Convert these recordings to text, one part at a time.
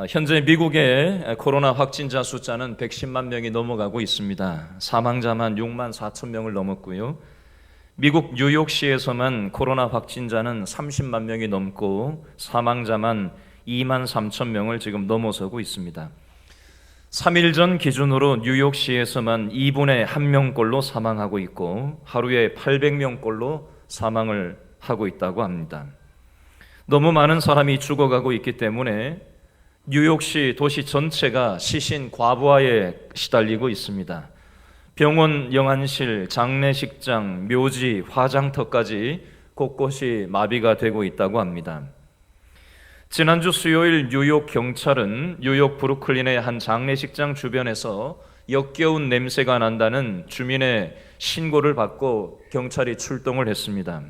현재 미국의 코로나 확진자 숫자는 110만 명이 넘어가고 있습니다. 사망자만 6만 4천 명을 넘었고요. 미국 뉴욕시에서만 코로나 확진자는 30만 명이 넘고 사망자만 2만 3천 명을 지금 넘어서고 있습니다. 3일 전 기준으로 뉴욕시에서만 2분의 1명꼴로 사망하고 있고 하루에 800명꼴로 사망을 하고 있다고 합니다. 너무 많은 사람이 죽어가고 있기 때문에 뉴욕시 도시 전체가 시신 과부하에 시달리고 있습니다. 병원, 영안실, 장례식장, 묘지, 화장터까지 곳곳이 마비가 되고 있다고 합니다. 지난주 수요일 뉴욕 경찰은 뉴욕 브루클린의 한 장례식장 주변에서 역겨운 냄새가 난다는 주민의 신고를 받고 경찰이 출동을 했습니다.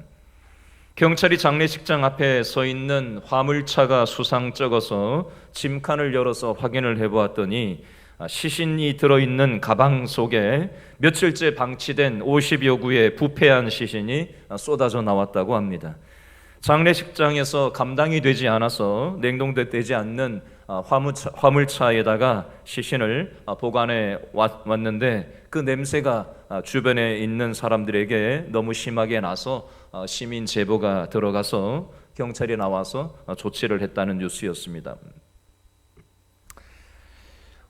경찰이 장례식장 앞에 서 있는 화물차가 수상쩍어서 짐칸을 열어서 확인을 해보았더니 시신이 들어있는 가방 속에 며칠째 방치된 50여 구의 부패한 시신이 쏟아져 나왔다고 합니다. 장례식장에서 감당이 되지 않아서 냉동되지 않는 화물차에다가 시신을 보관해 왔는데 그 냄새가 주변에 있는 사람들에게 너무 심하게 나서 시민 제보가 들어가서 경찰이 나와서 조치를 했다는 뉴스였습니다.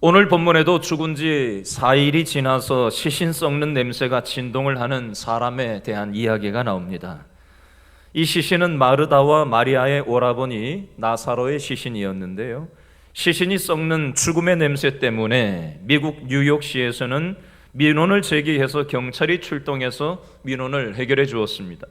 오늘 본문에도 죽은 지 4일이 지나서 시신 썩는 냄새가 진동을 하는 사람에 대한 이야기가 나옵니다. 이 시신은 마르다와 마리아의 오라버니 나사로의 시신이었는데요. 시신이 썩는 죽음의 냄새 때문에 미국 뉴욕시에서는 민원을 제기해서 경찰이 출동해서 민원을 해결해 주었습니다.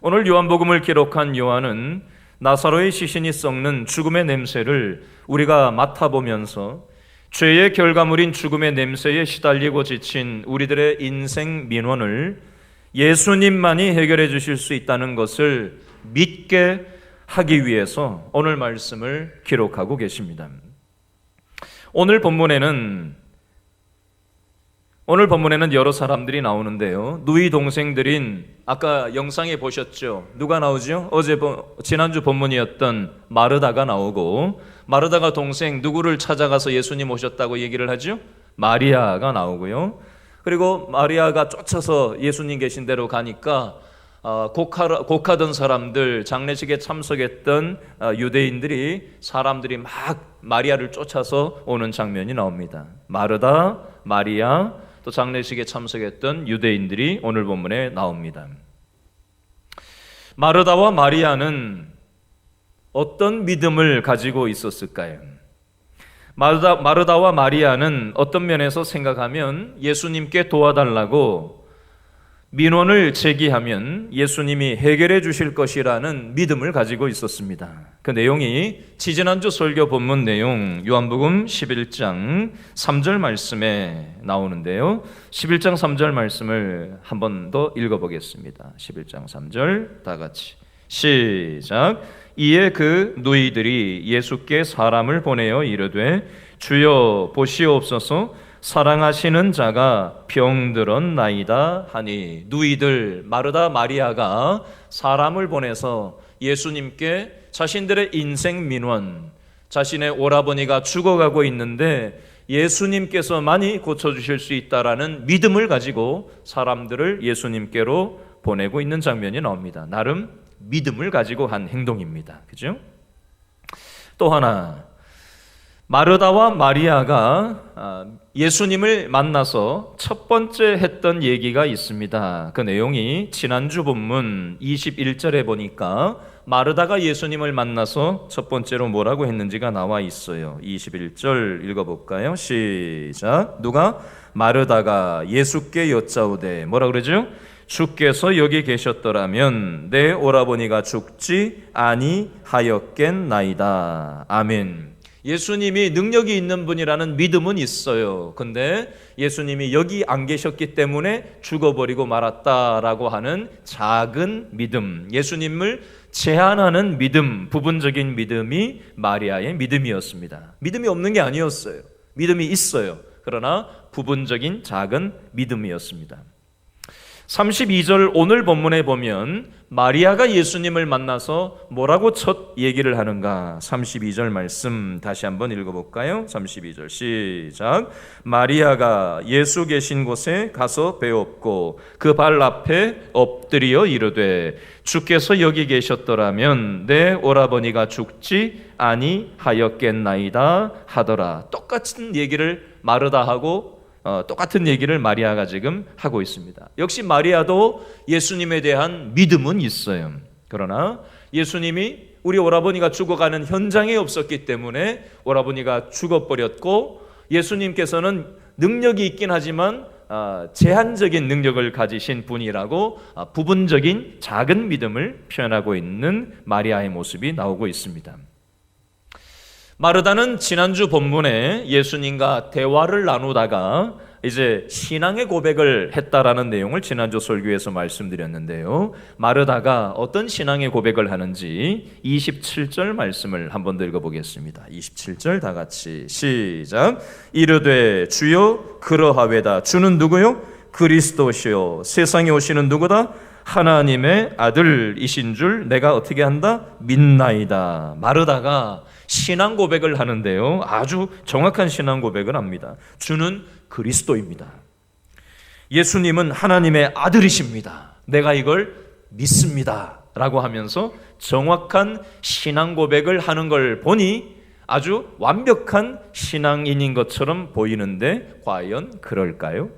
오늘 요한복음을 기록한 요한은 나사로의 시신이 썩는 죽음의 냄새를 우리가 맡아보면서 죄의 결과물인 죽음의 냄새에 시달리고 지친 우리들의 인생 민원을 예수님만이 해결해 주실 수 있다는 것을 믿게 하기 위해서 오늘 말씀을 기록하고 계십니다. 오늘 본문에는 여러 사람들이 나오는데요. 누이 동생들인 아까 영상에 보셨죠? 누가 나오죠? 지난주 본문이었던 마르다가 나오고 마르다가 동생 누구를 찾아가서 예수님 오셨다고 얘기를 하죠? 마리아가 나오고요. 그리고 마리아가 쫓아서 예수님 계신 데로 가니까 곡하던 사람들, 장례식에 참석했던 유대인들이 사람들이 막 마리아를 쫓아서 오는 장면이 나옵니다. 마르다, 마리아, 또 장례식에 참석했던 유대인들이 오늘 본문에 나옵니다. 마르다와 마리아는 어떤 믿음을 가지고 있었을까요? 마르다와 마리아는 어떤 면에서 생각하면 예수님께 도와달라고 민원을 제기하면 예수님이 해결해 주실 것이라는 믿음을 가지고 있었습니다. 그 내용이 지지난주 설교 본문 내용 요한복음 11장 3절 말씀에 나오는데요. 11장 3절 말씀을 한 번 더 읽어보겠습니다. 11장 3절 다 같이 시작. 이에 그 누이들이 예수께 사람을 보내어 이르되 주여 보시옵소서 사랑하시는 자가 병들었나이다 하니, 누이들 마르다 마리아가 사람을 보내서 예수님께 자신들의 인생 민원, 자신의 오라버니가 죽어가고 있는데 예수님께서만이 고쳐주실 수 있다라는 믿음을 가지고 사람들을 예수님께로 보내고 있는 장면이 나옵니다. 나름 믿음을 가지고 한 행동입니다. 그죠? 또 하나, 마르다와 마리아가 예수님을 만나서 첫 번째 했던 얘기가 있습니다. 그 내용이 지난주 본문 21절에 보니까 마르다가 예수님을 만나서 첫 번째로 뭐라고 했는지가 나와 있어요. 21절 읽어볼까요? 시작. 누가? 마르다가 예수께 여짜오되 뭐라 그러죠? 주께서 여기 계셨더라면 내 오라버니가 죽지 아니하였겠나이다. 아멘. 예수님이 능력이 있는 분이라는 믿음은 있어요. 근데 예수님이 여기 안 계셨기 때문에 죽어버리고 말았다라고 하는 작은 믿음, 예수님을 제한하는 믿음, 부분적인 믿음이 마리아의 믿음이었습니다. 믿음이 없는 게 아니었어요. 믿음이 있어요. 그러나 부분적인 작은 믿음이었습니다. 32절 오늘 본문에 보면 마리아가 예수님을 만나서 뭐라고 첫 얘기를 하는가? 32절 말씀 다시 한번 읽어볼까요? 32절 시작. 마리아가 예수 계신 곳에 가서 배웠고 그 발 앞에 엎드려 이르되 주께서 여기 계셨더라면 내 오라버니가 죽지 아니하였겠나이다 하더라. 똑같은 얘기를 마르다하고 똑같은 얘기를 마리아가 지금 하고 있습니다. 역시 마리아도 예수님에 대한 믿음은 있어요. 그러나 예수님이 우리 오라버니가 죽어가는 현장에 없었기 때문에 오라버니가 죽어버렸고 예수님께서는 능력이 있긴 하지만 제한적인 능력을 가지신 분이라고 부분적인 작은 믿음을 표현하고 있는 마리아의 모습이 나오고 있습니다. 마르다는 지난주 본문에 예수님과 대화를 나누다가 이제 신앙의 고백을 했다라는 내용을 지난주 설교에서 말씀드렸는데요. 마르다가 어떤 신앙의 고백을 하는지 27절 말씀을 한번 더 읽어보겠습니다. 27절 다 같이 시작. 이르되 주여 그러하외다. 주는 누구요? 그리스도시요 세상에 오시는 누구다? 하나님의 아들이신 줄 내가 어떻게 한다? 믿나이다. 마르다가 신앙 고백을 하는데요, 아주 정확한 신앙 고백을 합니다. 주는 그리스도입니다. 예수님은 하나님의 아들이십니다. 내가 이걸 믿습니다 라고 하면서 정확한 신앙 고백을 하는 걸 보니 아주 완벽한 신앙인인 것처럼 보이는데 과연 그럴까요?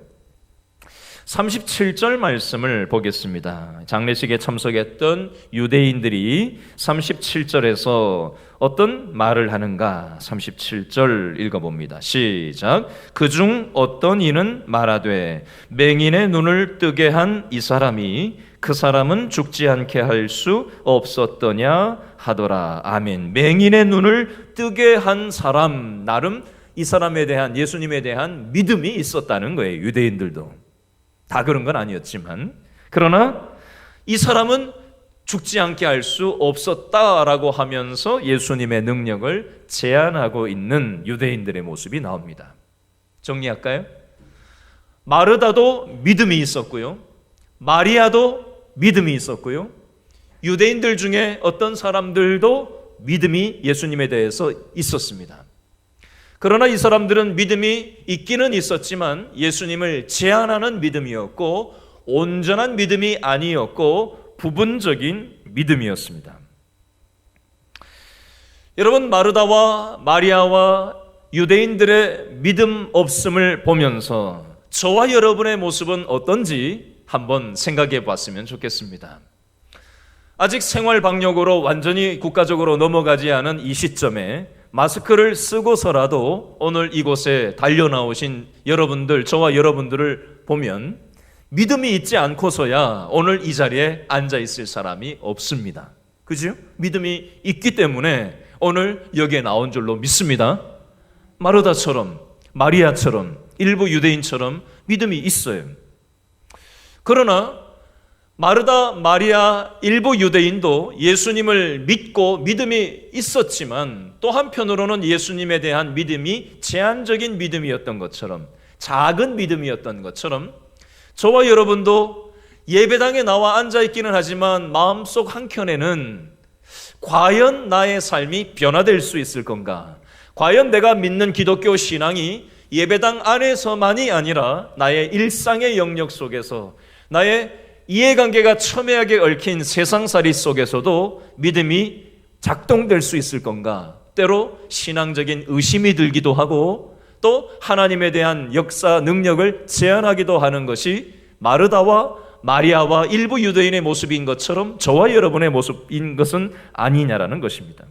37절 말씀을 보겠습니다. 장례식에 참석했던 유대인들이 37절에서 어떤 말을 하는가? 37절 읽어봅니다. 시작. 그중 어떤 이는 말하되 맹인의 눈을 뜨게 한 이 사람이 그 사람은 죽지 않게 할 수 없었더냐 하더라. 아멘. 맹인의 눈을 뜨게 한 사람, 나름 이 사람에 대한, 예수님에 대한 믿음이 있었다는 거예요. 유대인들도 다 그런 건 아니었지만, 그러나 이 사람은 죽지 않게 할 수 없었다라고 하면서 예수님의 능력을 제한하고 있는 유대인들의 모습이 나옵니다. 정리할까요? 마르다도 믿음이 있었고요, 마리아도 믿음이 있었고요, 유대인들 중에 어떤 사람들도 믿음이 예수님에 대해서 있었습니다. 그러나 이 사람들은 믿음이 있기는 있었지만 예수님을 제한하는 믿음이었고 온전한 믿음이 아니었고 부분적인 믿음이었습니다. 여러분, 마르다와 마리아와 유대인들의 믿음 없음을 보면서 저와 여러분의 모습은 어떤지 한번 생각해 봤으면 좋겠습니다. 아직 생활 방역으로 완전히 국가적으로 넘어가지 않은 이 시점에 마스크를 쓰고서라도 오늘 이곳에 달려나오신 여러분들, 저와 여러분들을 보면 믿음이 있지 않고서야 오늘 이 자리에 앉아 있을 사람이 없습니다. 그죠? 믿음이 있기 때문에 오늘 여기에 나온 줄로 믿습니다. 마르다처럼, 마리아처럼, 일부 유대인처럼 믿음이 있어요. 그러나 마르다, 마리아, 일부 유대인도 예수님을 믿고 믿음이 있었지만 또 한편으로는 예수님에 대한 믿음이 제한적인 믿음이었던 것처럼, 작은 믿음이었던 것처럼 저와 여러분도 예배당에 나와 앉아있기는 하지만 마음속 한켠에는 과연 나의 삶이 변화될 수 있을 건가? 과연 내가 믿는 기독교 신앙이 예배당 안에서만이 아니라 나의 일상의 영역 속에서, 나의 이해관계가 첨예하게 얽힌 세상살이 속에서도 믿음이 작동될 수 있을 건가? 때로 신앙적인 의심이 들기도 하고 또 하나님에 대한 역사 능력을 제한하기도 하는 것이 마르다와 마리아와 일부 유대인의 모습인 것처럼 저와 여러분의 모습인 것은 아니냐라는 것입니다.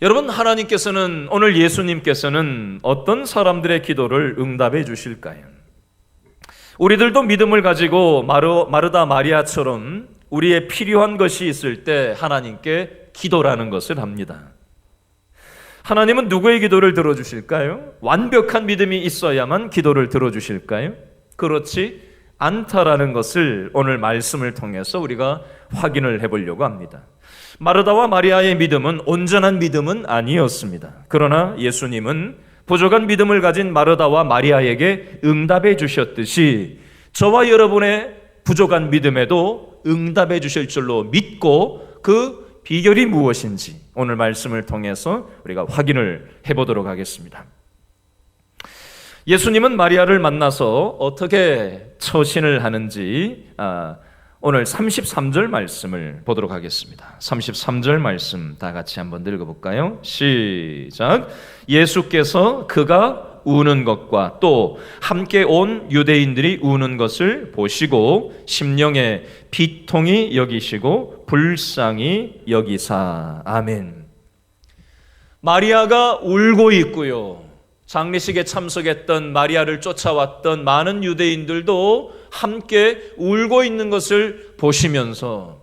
여러분, 하나님께서는, 오늘 예수님께서는 어떤 사람들의 기도를 응답해 주실까요? 우리들도 믿음을 가지고 마르다 마리아처럼 우리의 필요한 것이 있을 때 하나님께 기도라는 것을 합니다. 하나님은 누구의 기도를 들어주실까요? 완벽한 믿음이 있어야만 기도를 들어주실까요? 그렇지 않다라는 것을 오늘 말씀을 통해서 우리가 확인을 해보려고 합니다. 마르다와 마리아의 믿음은 온전한 믿음은 아니었습니다. 그러나 예수님은 부족한 믿음을 가진 마르다와 마리아에게 응답해 주셨듯이 저와 여러분의 부족한 믿음에도 응답해 주실 줄로 믿고 그 비결이 무엇인지 오늘 말씀을 통해서 우리가 확인을 해보도록 하겠습니다. 예수님은 마리아를 만나서 어떻게 처신을 하는지 오늘 33절 말씀을 보도록 하겠습니다. 33절 말씀 다 같이 한번 읽어볼까요? 시작. 예수께서 그가 우는 것과 또 함께 온 유대인들이 우는 것을 보시고 심령에 비통히 여기시고 불쌍히 여기사. 아멘. 마리아가 울고 있고요, 장례식에 참석했던 마리아를 쫓아왔던 많은 유대인들도 함께 울고 있는 것을 보시면서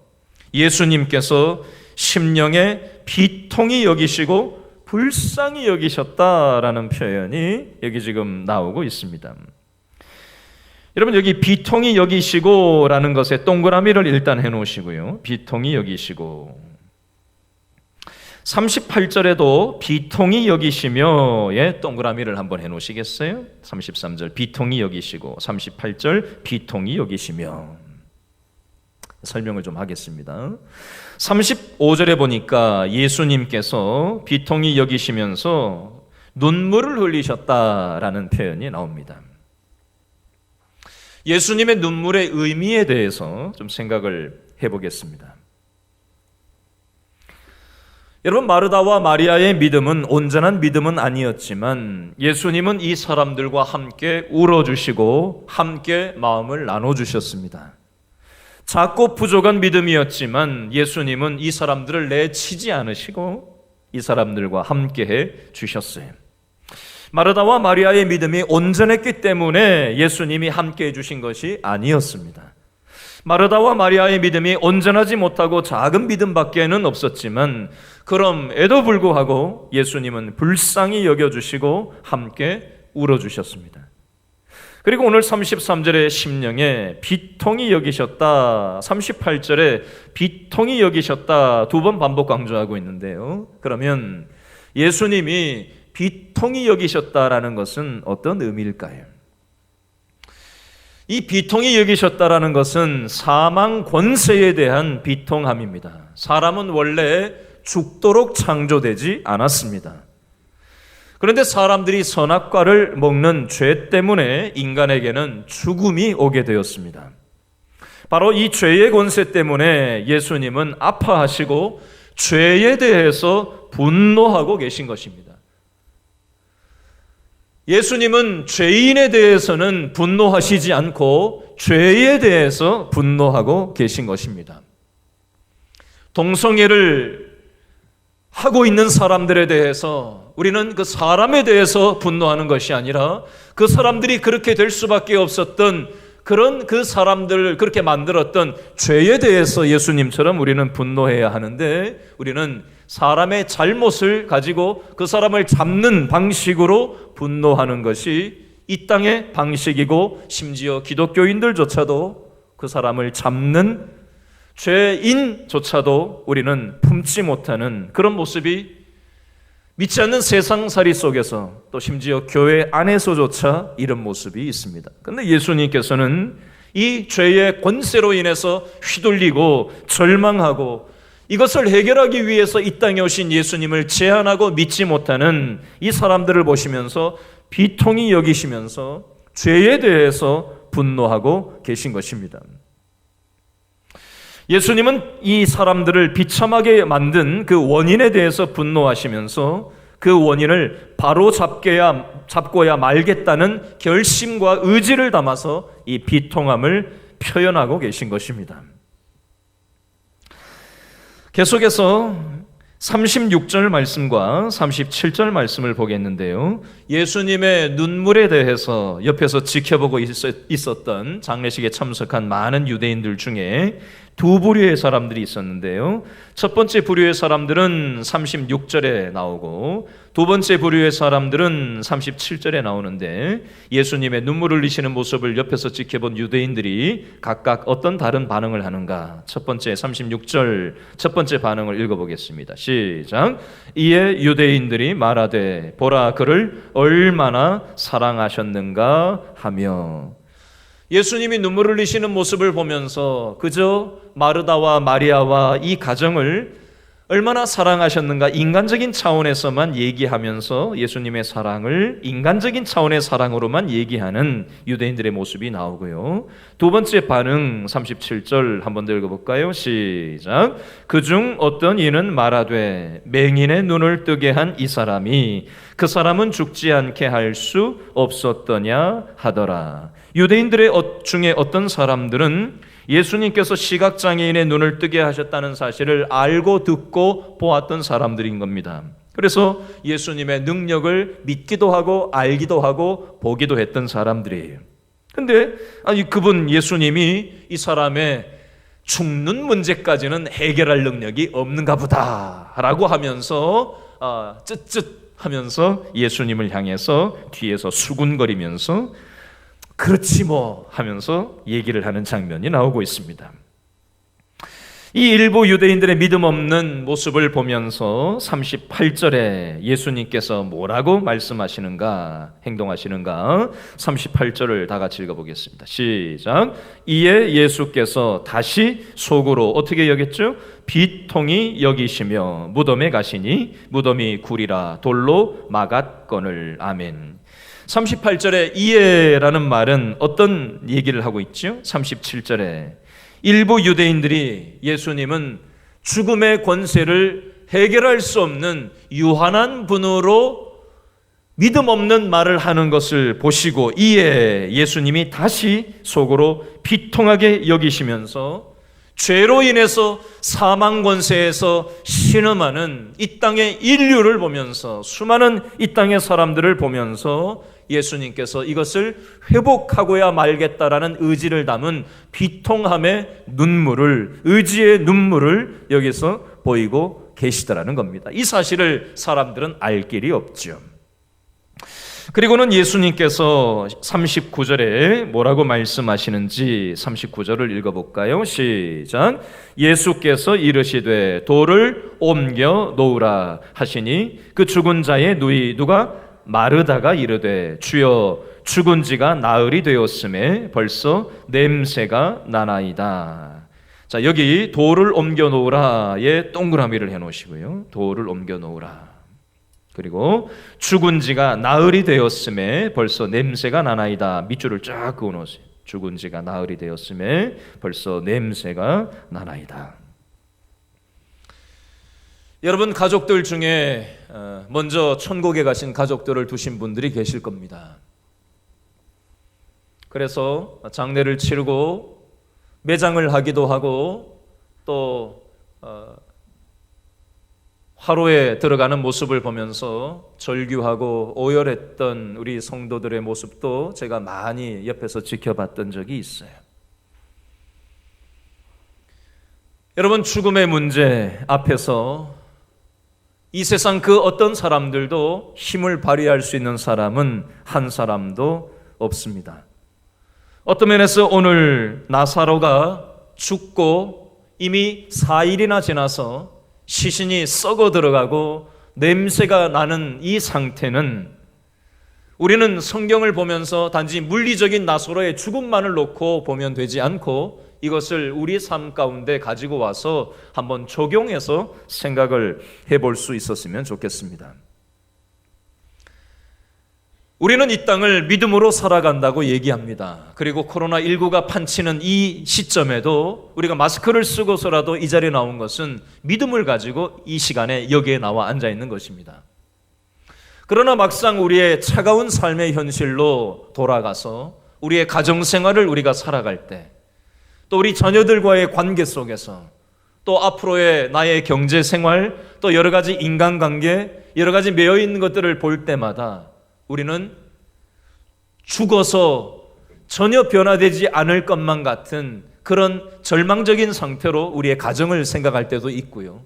예수님께서 심령에 비통히 여기시고 불쌍히 여기셨다라는 표현이 여기 지금 나오고 있습니다. 여러분, 여기 비통히 여기시고라는 것에 동그라미를 일단 해놓으시고요. 비통히 여기시고 38절에도 비통히 여기시며의 동그라미를 한번 해놓으시겠어요? 33절 비통히 여기시고 38절 비통히 여기시며. 설명을 좀 하겠습니다. 35절에 보니까 예수님께서 비통히 여기시면서 눈물을 흘리셨다라는 표현이 나옵니다. 예수님의 눈물의 의미에 대해서 좀 생각을 해보겠습니다. 여러분, 마르다와 마리아의 믿음은 온전한 믿음은 아니었지만 예수님은 이 사람들과 함께 울어주시고 함께 마음을 나눠주셨습니다. 작고 부족한 믿음이었지만 예수님은 이 사람들을 내치지 않으시고 이 사람들과 함께해 주셨어요. 마르다와 마리아의 믿음이 온전했기 때문에 예수님이 함께해 주신 것이 아니었습니다. 마르다와 마리아의 믿음이 온전하지 못하고 작은 믿음밖에는 없었지만 그럼에도 불구하고 예수님은 불쌍히 여겨주시고 함께 울어주셨습니다. 그리고 오늘 33절에 심령에 비통히 여기셨다, 38절에 비통히 여기셨다 두 번 반복 강조하고 있는데요. 그러면 예수님이 비통히 여기셨다라는 것은 어떤 의미일까요? 이 비통히 여기셨다라는 것은 사망 권세에 대한 비통함입니다. 사람은 원래 죽도록 창조되지 않았습니다. 그런데 사람들이 선악과를 먹는 죄 때문에 인간에게는 죽음이 오게 되었습니다. 바로 이 죄의 권세 때문에 예수님은 아파하시고 죄에 대해서 분노하고 계신 것입니다. 예수님은 죄인에 대해서는 분노하시지 않고 죄에 대해서 분노하고 계신 것입니다. 동성애를 하고 있는 사람들에 대해서 우리는 그 사람에 대해서 분노하는 것이 아니라 그 사람들이 그렇게 될 수밖에 없었던 그런 그 사람들을 그렇게 만들었던 죄에 대해서 예수님처럼 우리는 분노해야 하는데, 우리는 사람의 잘못을 가지고 그 사람을 잡는 방식으로 분노하는 것이 이 땅의 방식이고, 심지어 기독교인들조차도 그 사람을 잡는 죄인조차도 우리는 품지 못하는 그런 모습이 믿지 않는 세상살이 속에서, 또 심지어 교회 안에서조차 이런 모습이 있습니다. 그런데 예수님께서는 이 죄의 권세로 인해서 휘둘리고 절망하고 이것을 해결하기 위해서 이 땅에 오신 예수님을 제한하고 믿지 못하는 이 사람들을 보시면서 비통히 여기시면서 죄에 대해서 분노하고 계신 것입니다. 예수님은 이 사람들을 비참하게 만든 그 원인에 대해서 분노하시면서 그 원인을 바로 잡고야 말겠다는 결심과 의지를 담아서 이 비통함을 표현하고 계신 것입니다. 계속해서 36절 말씀과 37절 말씀을 보겠는데요. 예수님의 눈물에 대해서 옆에서 지켜보고 있었던 장례식에 참석한 많은 유대인들 중에 두 부류의 사람들이 있었는데요. 첫 번째 부류의 사람들은 36절에 나오고 두 번째 부류의 사람들은 37절에 나오는데, 예수님의 눈물을 흘리시는 모습을 옆에서 지켜본 유대인들이 각각 어떤 다른 반응을 하는가. 첫 번째 36절 첫 번째 반응을 읽어보겠습니다. 시작. 이에 유대인들이 말하되 보라 그를 얼마나 사랑하셨는가 하며. 예수님이 눈물을 흘리시는 모습을 보면서 그저 마르다와 마리아와 이 가정을 얼마나 사랑하셨는가 인간적인 차원에서만 얘기하면서 예수님의 사랑을 인간적인 차원의 사랑으로만 얘기하는 유대인들의 모습이 나오고요. 두 번째 반응 37절 한번 더 읽어볼까요? 시작. 그중 어떤 이는 말하되 맹인의 눈을 뜨게 한 이 사람이 그 사람은 죽지 않게 할 수 없었더냐 하더라. 유대인들의 중에 어떤 사람들은 예수님께서 시각장애인의 눈을 뜨게 하셨다는 사실을 알고 듣고 보았던 사람들인 겁니다. 그래서 예수님의 능력을 믿기도 하고 알기도 하고 보기도 했던 사람들이에요. 근데 그분 예수님이 이 사람의 죽는 문제까지는 해결할 능력이 없는가 보다 라고 하면서 쯧쯧 하면서 예수님을 향해서 뒤에서 수군거리면서 그렇지 뭐 하면서 얘기를 하는 장면이 나오고 있습니다. 이 일부 유대인들의 믿음 없는 모습을 보면서 38절에 예수님께서 뭐라고 말씀하시는가, 행동하시는가 38절을 다 같이 읽어보겠습니다. 시작. 이에 예수께서 다시 속으로 어떻게 여겼죠? 비통히 여기시며 무덤에 가시니 무덤이 굴이라 돌로 막았거늘. 아멘. 38절에 이에라는 말은 어떤 얘기를 하고 있죠? 37절에 일부 유대인들이 예수님은 죽음의 권세를 해결할 수 없는 유한한 분으로 믿음 없는 말을 하는 것을 보시고 이에 예수님이 다시 속으로 비통하게 여기시면서 죄로 인해서 사망 권세에서 신음하는 이 땅의 인류를 보면서 수많은 이 땅의 사람들을 보면서 예수님께서 이것을 회복하고야 말겠다라는 의지를 담은 비통함의 눈물을, 의지의 눈물을 여기서 보이고 계시더라는 겁니다. 이 사실을 사람들은 알 길이 없죠. 그리고는 예수님께서 39절에 뭐라고 말씀하시는지 39절을 읽어볼까요? 시작. 예수께서 이르시되 돌을 옮겨 놓으라 하시니 그 죽은 자의 누이 누가? 마르다가 이르되 주여 죽은 지가 나흘이 되었음에 벌써 냄새가 나나이다. 자, 여기 돌을 옮겨 놓으라에 동그라미를 해 놓으시고요. 돌을 옮겨 놓으라. 그리고 죽은 지가 나흘이 되었음에 벌써 냄새가 나나이다. 밑줄을 쫙 그어 놓으세요. 죽은 지가 나흘이 되었음에 벌써 냄새가 나나이다. 여러분 가족들 중에 먼저 천국에 가신 가족들을 두신 분들이 계실 겁니다. 그래서 장례를 치르고 매장을 하기도 하고 또 화로에 들어가는 모습을 보면서 절규하고 오열했던 우리 성도들의 모습도 제가 많이 옆에서 지켜봤던 적이 있어요. 여러분 죽음의 문제 앞에서 이 세상 그 어떤 사람들도 힘을 발휘할 수 있는 사람은 한 사람도 없습니다. 어떤 면에서 오늘 나사로가 죽고 이미 4일이나 지나서 시신이 썩어 들어가고 냄새가 나는 이 상태는 우리는 성경을 보면서 단지 물리적인 나사로의 죽음만을 놓고 보면 되지 않고 이것을 우리 삶 가운데 가지고 와서 한번 적용해서 생각을 해볼 수 있었으면 좋겠습니다. 우리는 이 땅을 믿음으로 살아간다고 얘기합니다. 그리고 코로나19가 판치는 이 시점에도 우리가 마스크를 쓰고서라도 이 자리에 나온 것은 믿음을 가지고 이 시간에 여기에 나와 앉아 있는 것입니다. 그러나 막상 우리의 차가운 삶의 현실로 돌아가서 우리의 가정생활을 우리가 살아갈 때 또 우리 자녀들과의 관계 속에서 또 앞으로의 나의 경제생활 또 여러 가지 인간관계 여러 가지 매여 있는 것들을 볼 때마다 우리는 죽어서 전혀 변화되지 않을 것만 같은 그런 절망적인 상태로 우리의 가정을 생각할 때도 있고요.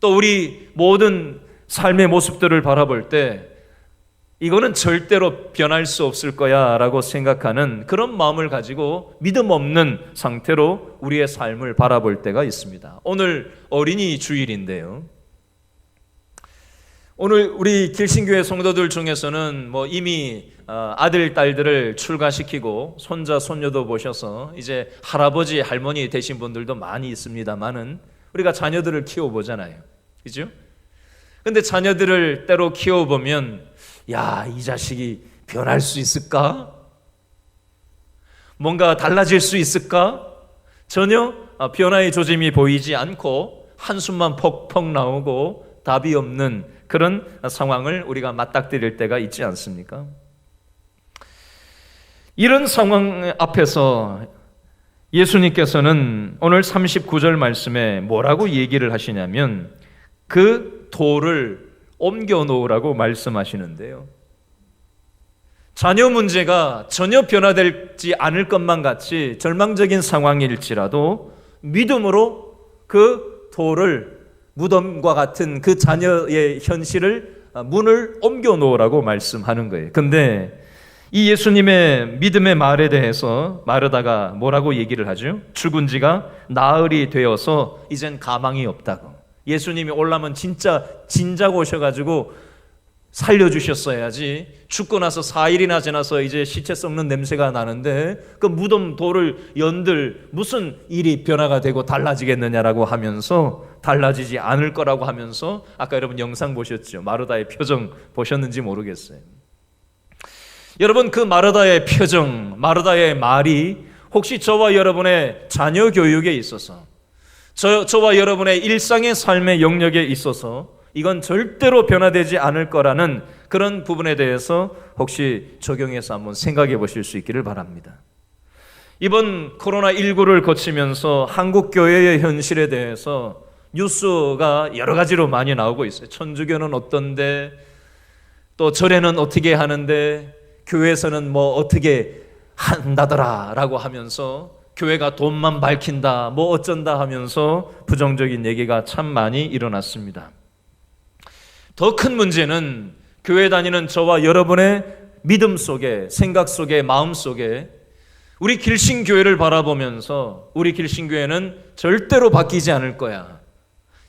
또 우리 모든 삶의 모습들을 바라볼 때 이거는 절대로 변할 수 없을 거야 라고 생각하는 그런 마음을 가지고 믿음 없는 상태로 우리의 삶을 바라볼 때가 있습니다. 오늘 어린이 주일인데요. 오늘 우리 길신교회 성도들 중에서는 이미 아들, 딸들을 출가시키고 손자, 손녀도 보셔서 이제 할아버지, 할머니 되신 분들도 많이 있습니다만은 우리가 자녀들을 키워보잖아요. 그죠? 근데 자녀들을 때로 키워보면 야, 이 자식이 변할 수 있을까? 뭔가 달라질 수 있을까? 전혀 변화의 조짐이 보이지 않고 한숨만 퍽퍽 나오고 답이 없는 그런 상황을 우리가 맞닥뜨릴 때가 있지 않습니까? 이런 상황 앞에서 예수님께서는 오늘 39절 말씀에 뭐라고 얘기를 하시냐면 그 돌을 옮겨 놓으라고 말씀하시는데요. 자녀 문제가 전혀 변화되지 않을 것만 같이 절망적인 상황일지라도 믿음으로 그 돌을 무덤과 같은 그 자녀의 현실을 문을 옮겨 놓으라고 말씀하는 거예요. 근데 이 예수님의 믿음의 말에 대해서 마르다가 뭐라고 얘기를 하죠? 죽은 지가 나흘이 되어서 이젠 가망이 없다고. 예수님이 올라면 진짜 진작 오셔가지고 살려주셨어야지. 죽고 나서 4일이나 지나서 이제 시체 썩는 냄새가 나는데 그 무덤 돌을 연들 무슨 일이 변화가 되고 달라지겠느냐라고 하면서 달라지지 않을 거라고 하면서 아까 여러분 영상 보셨죠? 마르다의 표정 보셨는지 모르겠어요. 여러분 그 마르다의 표정, 마르다의 말이 혹시 저와 여러분의 자녀 교육에 있어서 저와 여러분의 일상의 삶의 영역에 있어서 이건 절대로 변화되지 않을 거라는 그런 부분에 대해서 혹시 적용해서 한번 생각해 보실 수 있기를 바랍니다. 이번 코로나19를 거치면서 한국 교회의 현실에 대해서 뉴스가 여러 가지로 많이 나오고 있어요. 천주교는 어떤데, 또 절에는 어떻게 하는데, 교회에서는 뭐 어떻게 한다더라 라고 하면서 교회가 돈만 밝힌다 뭐 어쩐다 하면서 부정적인 얘기가 참 많이 일어났습니다. 더 큰 문제는 교회 다니는 저와 여러분의 믿음 속에, 생각 속에, 마음 속에 우리 길신교회를 바라보면서 우리 길신교회는 절대로 바뀌지 않을 거야,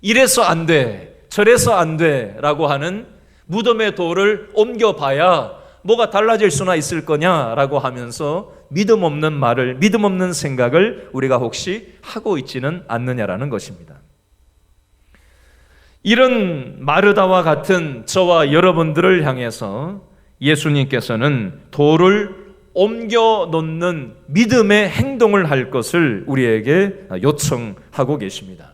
이래서 안 돼, 저래서 안 돼 라고 하는 무덤의 돌을 옮겨봐야 뭐가 달라질 수나 있을 거냐라고 하면서 믿음 없는 말을, 믿음 없는 생각을 우리가 혹시 하고 있지는 않느냐라는 것입니다. 이런 마르다와 같은 저와 여러분들을 향해서 예수님께서는 돌을 옮겨 놓는 믿음의 행동을 할 것을 우리에게 요청하고 계십니다.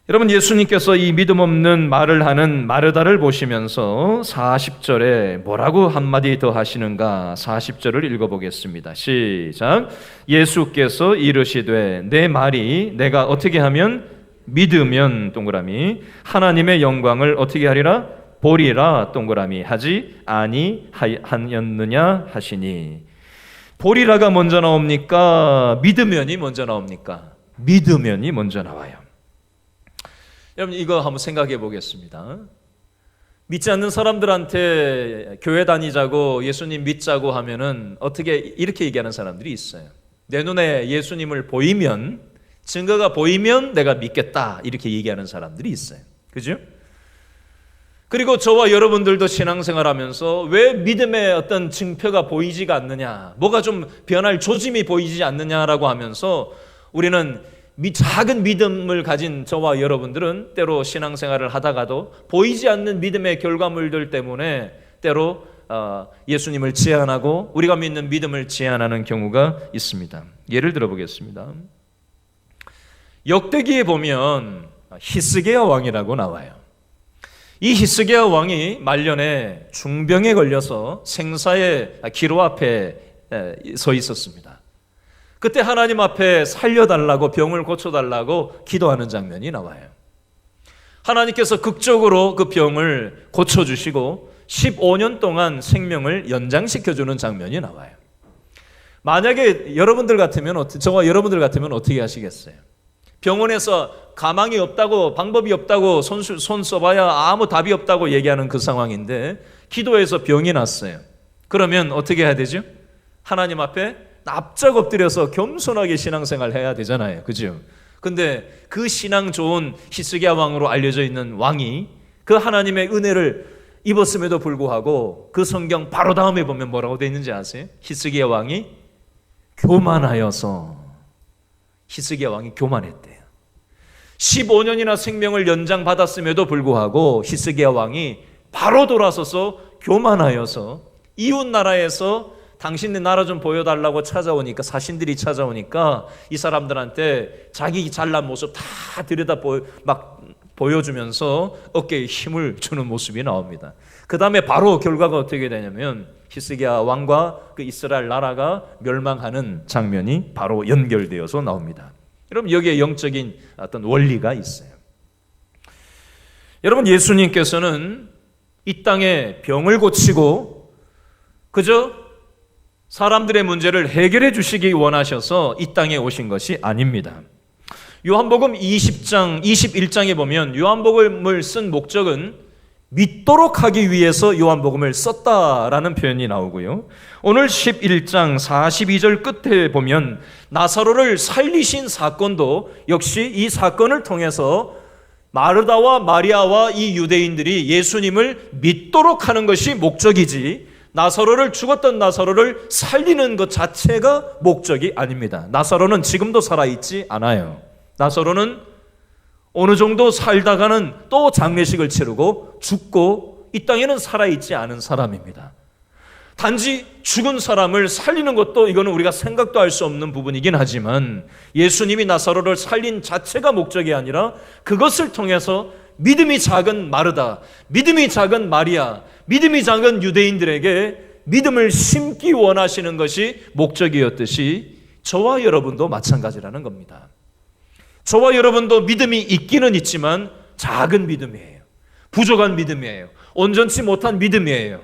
여러분, 예수님께서 이 믿음 없는 말을 하는 마르다를 보시면서 40절에 뭐라고 한마디 더 하시는가? 40절을 읽어보겠습니다. 시작. 예수께서 이르시되 내 말이 내가 어떻게 하면 믿으면 동그라미 하나님의 영광을 어떻게 하리라? 보리라 동그라미 하지 아니하였느냐 하시니. 보리라가 먼저 나옵니까? 믿으면이 먼저 나옵니까? 믿으면이 먼저 나와요. 여러분 이거 한번 생각해 보겠습니다. 믿지 않는 사람들한테 교회 다니자고 예수님 믿자고 하면은 어떻게 이렇게 얘기하는 사람들이 있어요. 내 눈에 예수님을 보이면, 증거가 보이면 내가 믿겠다 이렇게 얘기하는 사람들이 있어요. 그죠? 그리고 저와 여러분들도 신앙생활하면서 왜 믿음의 어떤 증표가 보이지가 않느냐, 뭐가 좀 변할 조짐이 보이지 않느냐라고 하면서 우리는 작은 믿음을 가진 저와 여러분들은 때로 신앙생활을 하다가도 보이지 않는 믿음의 결과물들 때문에 때로 예수님을 제한하고 우리가 믿는 믿음을 제한하는 경우가 있습니다. 예를 들어 보겠습니다. 역대기에 보면 히스기야 왕이라고 나와요. 이 히스기야 왕이 말년에 중병에 걸려서 생사의 기로 앞에 서 있었습니다. 그때 하나님 앞에 살려달라고, 병을 고쳐달라고 기도하는 장면이 나와요. 하나님께서 극적으로 그 병을 고쳐주시고 15년 동안 생명을 연장시켜주는 장면이 나와요. 만약에 여러분들 같으면, 저와 여러분들 같으면 어떻게 하시겠어요? 병원에서 가망이 없다고, 방법이 없다고 손 써봐야 아무 답이 없다고 얘기하는 그 상황인데 기도해서 병이 났어요. 그러면 어떻게 해야 되죠? 하나님 앞에 납작 엎드려서 겸손하게 신앙생활 해야 되잖아요. 그죠? 근데 그 신앙 좋은 히스기야 왕으로 알려져 있는 왕이 그 하나님의 은혜를 입었음에도 불구하고 그 성경 바로 다음에 보면 뭐라고 되어 있는지 아세요? 히스기야 왕이 교만하여서, 히스기야 왕이 교만했대요. 15년이나 생명을 연장받았음에도 불구하고 히스기야 왕이 바로 돌아서서 교만하여서 이웃 나라에서 당신네 나라 좀 보여달라고 찾아오니까, 사신들이 찾아오니까 이 사람들한테 자기 잘난 모습 다 보여주면서 어깨에 힘을 주는 모습이 나옵니다. 그 다음에 바로 결과가 어떻게 되냐면 히스기야 왕과 그 이스라엘 나라가 멸망하는 장면이 바로 연결되어서 나옵니다. 여러분, 여기에 영적인 어떤 원리가 있어요. 여러분, 예수님께서는 이 땅에 병을 고치고 그저 사람들의 문제를 해결해 주시기 원하셔서 이 땅에 오신 것이 아닙니다. 요한복음 20장, 21장에 보면 요한복음을 쓴 목적은 믿도록 하기 위해서 요한복음을 썼다라는 표현이 나오고요. 오늘 11장 42절 끝에 보면 나사로를 살리신 사건도 역시 이 사건을 통해서 마르다와 마리아와 이 유대인들이 예수님을 믿도록 하는 것이 목적이지, 나사로를, 죽었던 나사로를 살리는 것 자체가 목적이 아닙니다. 나사로는 지금도 살아있지 않아요. 나사로는 어느 정도 살다가는 또 장례식을 치르고 죽고 이 땅에는 살아있지 않은 사람입니다. 단지 죽은 사람을 살리는 것도 이거는 우리가 생각도 할 수 없는 부분이긴 하지만 예수님이 나사로를 살린 자체가 목적이 아니라 그것을 통해서 믿음이 작은 마르다, 믿음이 작은 마리아, 믿음이 작은 유대인들에게 믿음을 심기 원하시는 것이 목적이었듯이 저와 여러분도 마찬가지라는 겁니다. 저와 여러분도 믿음이 있기는 있지만 작은 믿음이에요. 부족한 믿음이에요. 온전치 못한 믿음이에요.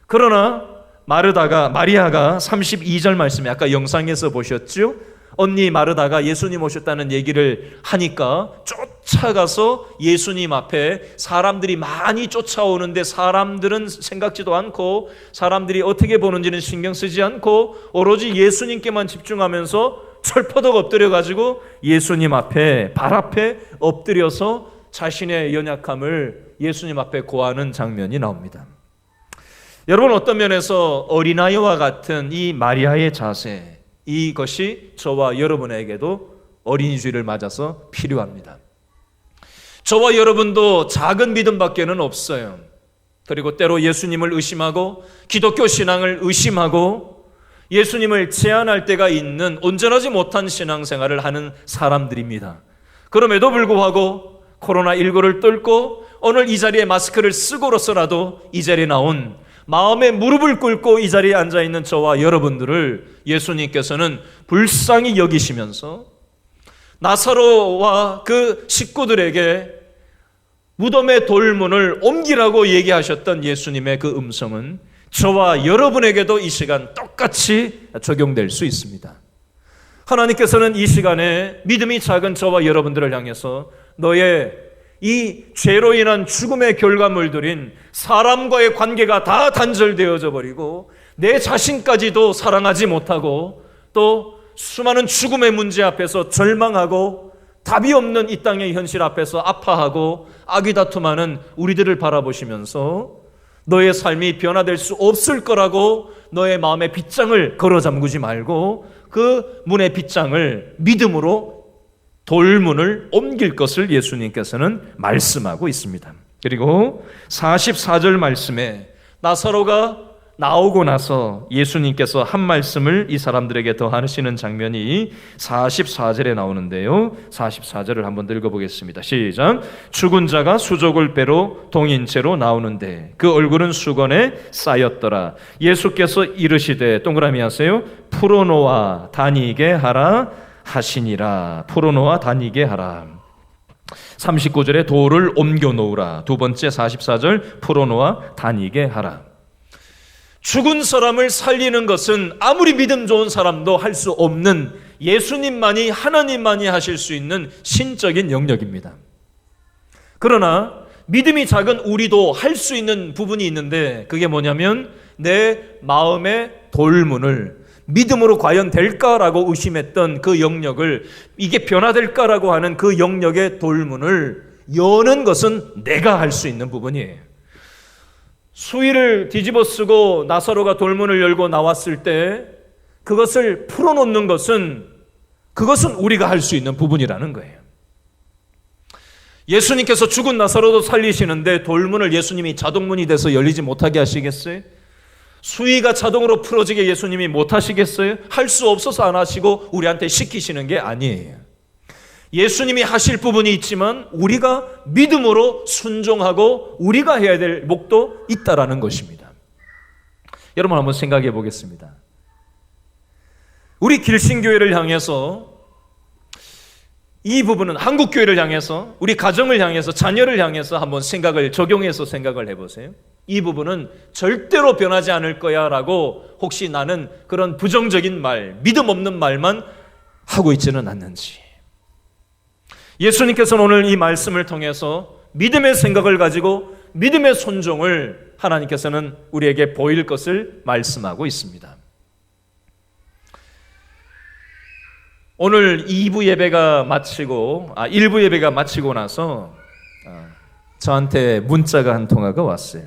그러나 마리아가 32절 말씀에 아까 영상에서 보셨죠? 언니 마르다가 예수님 오셨다는 얘기를 하니까 쫓아가서 예수님 앞에, 사람들이 많이 쫓아오는데 사람들은 생각지도 않고 사람들이 어떻게 보는지는 신경 쓰지 않고 오로지 예수님께만 집중하면서 철퍼덕 엎드려가지고 예수님 앞에, 발 앞에 엎드려서 자신의 연약함을 예수님 앞에 고하는 장면이 나옵니다. 여러분, 어떤 면에서 어린아이와 같은 이 마리아의 자세, 이것이 저와 여러분에게도 어린이 주일을 맞아서 필요합니다. 저와 여러분도 작은 믿음밖에는 없어요. 그리고 때로 예수님을 의심하고 기독교 신앙을 의심하고 예수님을 제한할 때가 있는 온전하지 못한 신앙생활을 하는 사람들입니다. 그럼에도 불구하고 코로나19를 뚫고 오늘 이 자리에 마스크를 쓰고로서라도 이 자리에 나온, 마음에 무릎을 꿇고 이 자리에 앉아있는 저와 여러분들을 예수님께서는 불쌍히 여기시면서 나사로와 그 식구들에게 무덤의 돌문을 옮기라고 얘기하셨던 예수님의 그 음성은 저와 여러분에게도 이 시간 똑같이 적용될 수 있습니다. 하나님께서는 이 시간에 믿음이 작은 저와 여러분들을 향해서 너의 이 죄로 인한 죽음의 결과물들인 사람과의 관계가 다 단절되어져 버리고 내 자신까지도 사랑하지 못하고 또 수많은 죽음의 문제 앞에서 절망하고 답이 없는 이 땅의 현실 앞에서 아파하고 아귀다툼하는 우리들을 바라보시면서 너의 삶이 변화될 수 없을 거라고 너의 마음의 빗장을 걸어 잠그지 말고 그 문의 빗장을 믿음으로 돌문을 옮길 것을 예수님께서는 말씀하고 있습니다. 그리고 44절 말씀에 나사로가 나오고 나서 예수님께서 한 말씀을 이 사람들에게 더 하시는 장면이 44절에 나오는데요. 44절을 한번 읽어보겠습니다. 시작. 죽은 자가 수족을 배로 동인채로 나오는데 그 얼굴은 수건에 쌓였더라. 예수께서 이르시되 동그라미 하세요. 풀어놓아 다니게 하라 하시니라. 풀어놓아 다니게 하라. 39절에 돌을 옮겨 놓으라. 두 번째 44절 풀어놓아 다니게 하라. 죽은 사람을 살리는 것은 아무리 믿음 좋은 사람도 할 수 없는, 예수님만이, 하나님만이 하실 수 있는 신적인 영역입니다. 그러나 믿음이 작은 우리도 할 수 있는 부분이 있는데 그게 뭐냐면 내 마음의 돌문을, 믿음으로 과연 될까라고 의심했던 그 영역을, 이게 변화될까라고 하는 그 영역의 돌문을 여는 것은 내가 할 수 있는 부분이에요. 수위를 뒤집어 쓰고 나사로가 돌문을 열고 나왔을 때 그것을 풀어놓는 것은 우리가 할 수 있는 부분이라는 거예요. 예수님께서 죽은 나사로도 살리시는데 돌문을 예수님이 자동문이 돼서 열리지 못하게 하시겠어요? 수위가 자동으로 풀어지게 예수님이 못하시겠어요? 할 수 없어서 안 하시고 우리한테 시키시는 게 아니에요. 예수님이 하실 부분이 있지만 우리가 믿음으로 순종하고 우리가 해야 될 목도 있다라는 것입니다. 여러분 한번 생각해 보겠습니다. 우리 길신교회를 향해서 이 부분은 한국교회를 향해서 우리 가정을 향해서 자녀를 향해서 한번 적용해서 생각을 해보세요. 이 부분은 절대로 변하지 않을 거야 라고 혹시 나는 그런 부정적인 말, 믿음 없는 말만 하고 있지는 않는지. 예수님께서는 오늘 이 말씀을 통해서 믿음의 생각을 가지고 믿음의 순종을 하나님께서는 우리에게 보일 것을 말씀하고 있습니다. 오늘 2부 예배가 마치고 1부 예배가 마치고 나서 저한테 문자가 한 통화가 왔어요.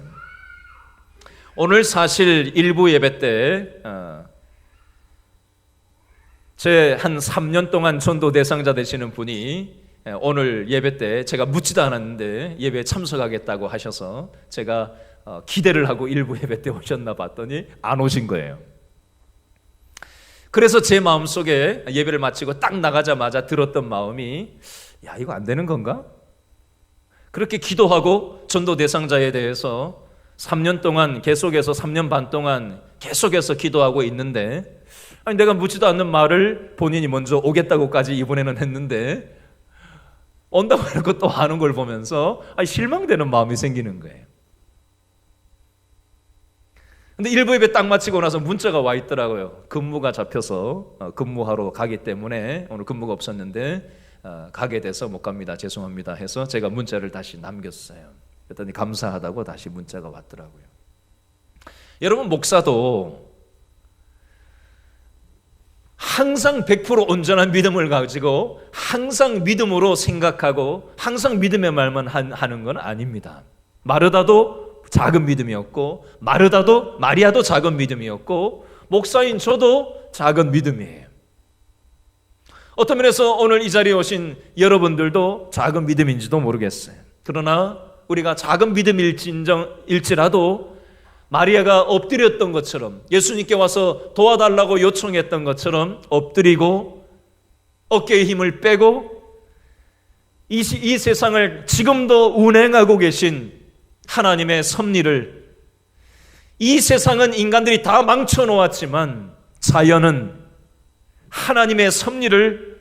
오늘 사실 1부 예배 때 제 한 3년 동안 전도 대상자 되시는 분이 오늘 예배 때 제가 묻지도 않았는데 예배에 참석하겠다고 하셔서 제가 기대를 하고 1부 예배 때 오셨나 봤더니 안 오신 거예요. 그래서 제 마음속에 예배를 마치고 딱 나가자마자 들었던 마음이 야, 이거 안 되는 건가? 그렇게 기도하고 전도 대상자에 대해서 3년 동안 계속해서 3년 반 동안 계속해서 기도하고 있는데 내가 묻지도 않는 말을 본인이 먼저 오겠다고까지 이번에는 했는데 온다고 하고 또 하는 걸 보면서 실망되는 마음이 생기는 거예요. 근데 1부 예배 딱 마치고 나서 문자가 와 있더라고요. 근무가 잡혀서 근무하러 가기 때문에 오늘 근무가 없었는데 가게 돼서 못 갑니다. 죄송합니다 해서 제가 문자를 다시 남겼어요. 그랬더니 감사하다고 다시 문자가 왔더라고요. 여러분, 목사도 항상 100% 온전한 믿음을 가지고 항상 믿음으로 생각하고 항상 믿음의 말만 하는 건 아닙니다. 마르다도 작은 믿음이었고 마리아도 작은 믿음이었고 목사인 저도 작은 믿음이에요. 어떤 면에서 오늘 이 자리에 오신 여러분들도 작은 믿음인지도 모르겠어요. 그러나 우리가 작은 믿음일지라도 마리아가 엎드렸던 것처럼 예수님께 와서 도와달라고 요청했던 것처럼 엎드리고 어깨에 힘을 빼고 이 세상을 지금도 운행하고 계신 하나님의 섭리를, 이 세상은 인간들이 다 망쳐놓았지만 자연은 하나님의 섭리를,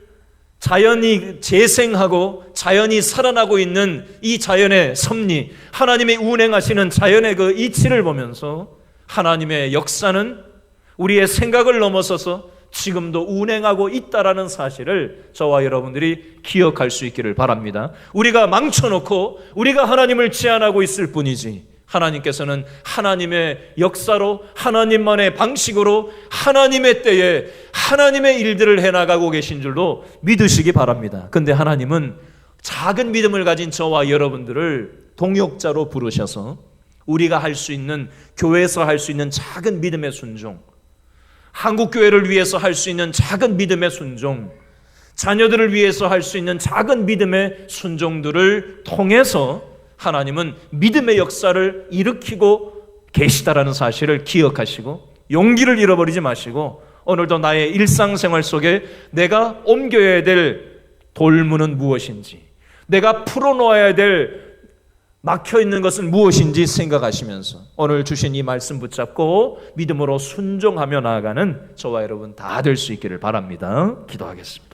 자연이 재생하고 자연이 살아나고 있는 이 자연의 섭리, 하나님의 운행하시는 자연의 그 이치를 보면서 하나님의 역사는 우리의 생각을 넘어서서 지금도 운행하고 있다라는 사실을 저와 여러분들이 기억할 수 있기를 바랍니다. 우리가 망쳐놓고 우리가 하나님을 제한하고 있을 뿐이지 하나님께서는 하나님의 역사로, 하나님만의 방식으로, 하나님의 때에 하나님의 일들을 해나가고 계신 줄로 믿으시기 바랍니다. 근데 하나님은 작은 믿음을 가진 저와 여러분들을 동역자로 부르셔서 우리가 할 수 있는, 교회에서 할 수 있는 작은 믿음의 순종, 한국교회를 위해서 할 수 있는 작은 믿음의 순종, 자녀들을 위해서 할 수 있는 작은 믿음의 순종들을 통해서 하나님은 믿음의 역사를 일으키고 계시다라는 사실을 기억하시고 용기를 잃어버리지 마시고 오늘도 나의 일상생활 속에 내가 옮겨야 될 돌문은 무엇인지, 내가 풀어놓아야 될 막혀있는 것은 무엇인지 생각하시면서 오늘 주신 이 말씀 붙잡고 믿음으로 순종하며 나아가는 저와 여러분 다 될 수 있기를 바랍니다. 기도하겠습니다.